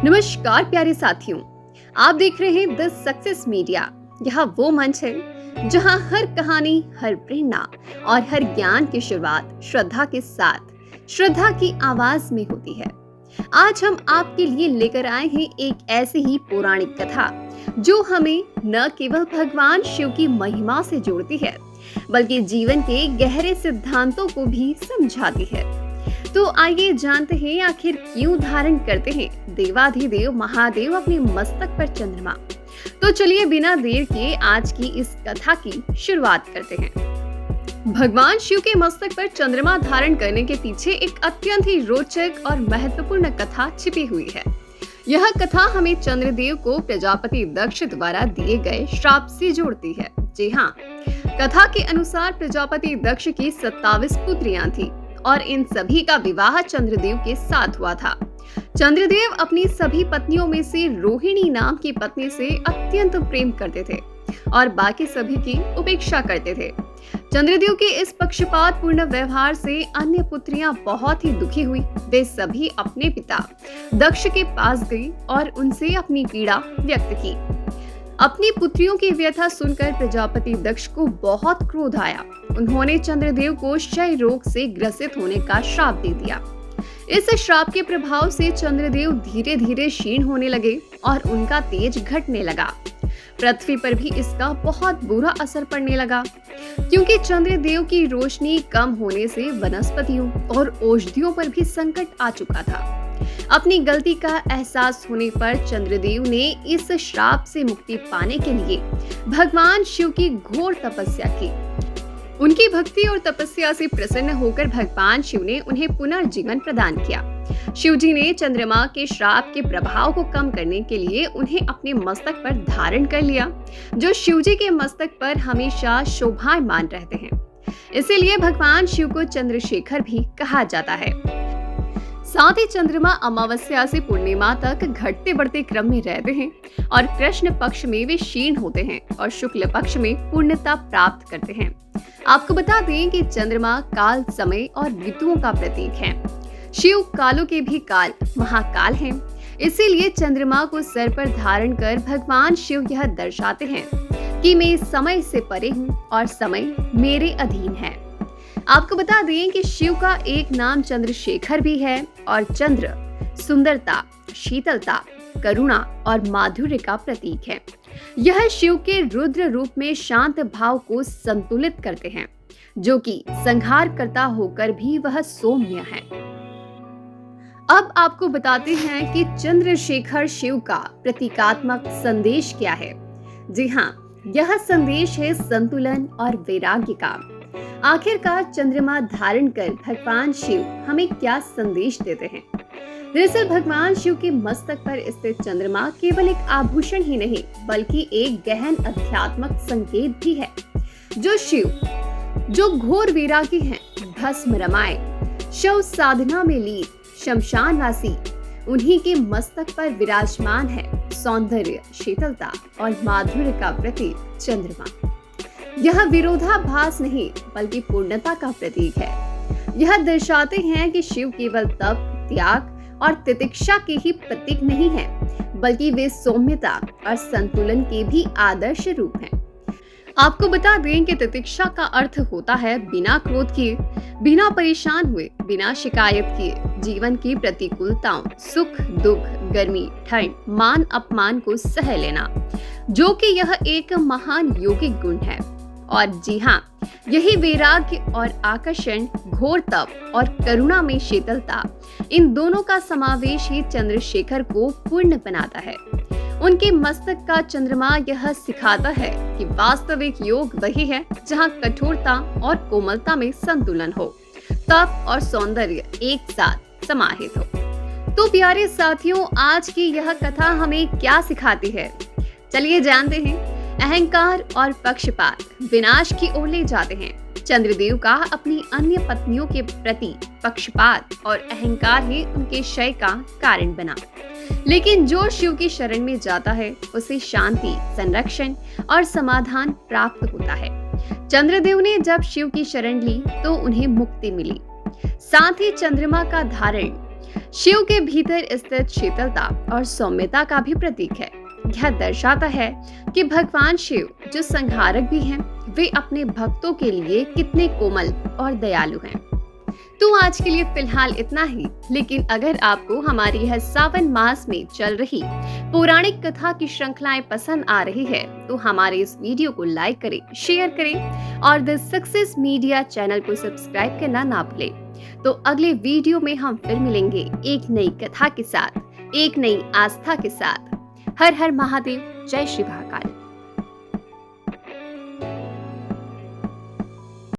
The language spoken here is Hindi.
नमस्कार प्यारे साथियों, आप देख रहे हैं द सक्सेस मीडिया। यह वो मंच है जहां हर कहानी, हर प्रेरणा और हर ज्ञान की शुरुआत श्रद्धा के साथ, श्रद्धा की आवाज में होती है। आज हम आपके लिए लेकर आए हैं एक ऐसी ही पौराणिक कथा जो हमें न केवल भगवान शिव की महिमा से जोड़ती है, बल्कि जीवन के गहरे सिद्धांतों को भी समझाती है। तो आइए जानते हैं आखिर क्यों धारण करते हैं देवाधिदेव महादेव अपने मस्तक पर चंद्रमा। तो चलिए बिना देर के आज की इस कथा की शुरुआत करते हैं। भगवान शिव के मस्तक पर चंद्रमा धारण करने के पीछे एक अत्यंत ही रोचक और महत्वपूर्ण कथा छिपी हुई है। यह कथा हमें चंद्रदेव को प्रजापति दक्ष द्वारा दिए गए श्राप से जोड़ती है। जी हाँ, कथा के अनुसार प्रजापति दक्ष की 27 पुत्रियां थी और इन सभी का विवाह चंद्रदेव के साथ हुआ था। चंद्रदेव अपनी सभी पत्नियों में से रोहिणी नाम की पत्नी से अत्यंत प्रेम करते थे और बाकी सभी की उपेक्षा करते थे। चंद्रदेव के इस पक्षपातपूर्ण व्यवहार से अन्य पुत्रियां बहुत ही दुखी हुई। वे सभी अपने पिता दक्ष के पास गई और उनसे अपनी पीड़ा व्यक्त की। अपनी पुत्रियों की व्यथा सुनकर प्रजापति दक्ष को बहुत क्रोध आया। उन्होंने चंद्रदेव को क्षय रोग से ग्रसित होने का श्राप दे दिया। इस श्राप के प्रभाव से चंद्रदेव धीरे धीरे क्षीण होने लगे और उनका तेज घटने लगा। पृथ्वी पर भी इसका बहुत बुरा असर पड़ने लगा, क्योंकि चंद्रदेव की रोशनी कम होने से वनस्पतियों और औषधियों पर भी संकट आ चुका था। अपनी गलती का एहसास होने पर चंद्रदेव ने इस श्राप से मुक्ति पाने के लिए भगवान शिव की घोर तपस्या की। उनकी भक्ति और तपस्या से प्रसन्न होकर भगवान शिव ने उन्हें पुनर्जीवन प्रदान किया। शिव जी ने चंद्रमा के श्राप के प्रभाव को कम करने के लिए उन्हें अपने मस्तक पर धारण कर लिया, जो शिव जी के मस्तक पर हमेशा शोभायमान रहते हैं। इसीलिए भगवान शिव को चंद्रशेखर भी कहा जाता है। साथ ही चंद्रमा अमावस्या से पूर्णिमा तक घटते बढ़ते क्रम में रहते हैं और कृष्ण पक्ष में वे क्षीण होते हैं और शुक्ल पक्ष में पूर्णता प्राप्त करते हैं। आपको बता दें कि चंद्रमा काल, समय और ऋतुओं का प्रतीक है। शिव कालों के भी काल, महाकाल हैं। इसीलिए चंद्रमा को सर पर धारण कर भगवान शिव यह दर्शाते हैं कि मैं समय से परे हूँ और समय मेरे अधीन है। आपको बता दें कि शिव का एक नाम चंद्रशेखर भी है और चंद्र सुंदरता, शीतलता, करुणा और माधुर्य का प्रतीक है। यह शिव के रुद्र रूप में शांत भाव को संतुलित करते हैं, जो कि संहार करता होकर भी वह सौम्य है। अब आपको बताते हैं कि चंद्रशेखर शिव का प्रतीकात्मक संदेश क्या है। जी हाँ, यह संदेश है संतुलन और वैराग्य का। आखिरकार चंद्रमा धारण कर भगवान शिव हमें क्या संदेश देते हैं? दरअसल भगवान शिव के मस्तक पर स्थित चंद्रमा केवल एक आभूषण ही नहीं, बल्कि एक गहन आध्यात्मिक संकेत भी है। जो घोर वैरागी हैं, भस्म रमाए, शव साधना में लीन, शमशानवासी, उन्हीं के मस्तक पर विराजमान है सौंदर्य, शीतलता और माधुर्य का प्रतीक चंद्रमा। यह विरोधाभास नहीं, बल्कि पूर्णता का प्रतीक है। यह दर्शाते हैं कि शिव केवल तप, त्याग और तितिक्षा के ही प्रतीक नहीं है, बल्कि वे सौम्यता और संतुलन के भी आदर्श रूप हैं। आपको बता दें कि तितिक्षा का अर्थ होता है बिना क्रोध किए, बिना परेशान हुए, बिना शिकायत किए जीवन की प्रतिकूलताओं, सुख दुख, गर्मी ठंड, मान अपमान को सह लेना, जो कि यह एक महान योगिक गुण है। और जी हाँ, यही वैराग्य और आकर्षण, घोर तप और करुणा में शीतलता, इन दोनों का समावेश ही चंद्रशेखर को पूर्ण बनाता है। उनके मस्तक का चंद्रमा यह सिखाता है कि वास्तविक योग वही है जहाँ कठोरता और कोमलता में संतुलन हो, तप और सौंदर्य एक साथ समाहित हो। तो प्यारे साथियों, आज की यह कथा हमें क्या सिखाती है? चलिए जानते हैं। अहंकार और पक्षपात विनाश की ओर ले जाते हैं। चंद्रदेव का अपनी अन्य पत्नियों के प्रति पक्षपात और अहंकार ही उनके क्षय का कारण बना। लेकिन जो शिव की शरण में जाता है, उसे शांति, संरक्षण और समाधान प्राप्त होता है। चंद्रदेव ने जब शिव की शरण ली तो उन्हें मुक्ति मिली। साथ ही चंद्रमा का धारण शिव के भीतर स्थित शीतलता और सौम्यता का भी प्रतीक है। यह दर्शाता है कि भगवान शिव जो संहारक भी हैं, वे अपने भक्तों के लिए कितने कोमल और दयालु हैं। तो आज के लिए फिलहाल इतना ही, लेकिन अगर आपको हमारी यह सावन मास में चल रही पौराणिक कथा की श्रृंखलाएं पसंद आ रही है तो हमारे इस वीडियो को लाइक करें, शेयर करें और द सक्सेस मीडिया चैनल को सब्सक्राइब करना ना भूलें। तो अगले वीडियो में हम फिर मिलेंगे एक नई कथा के साथ, एक नई आस्था के साथ। हर हर महादेव, जय श्री महाकाल।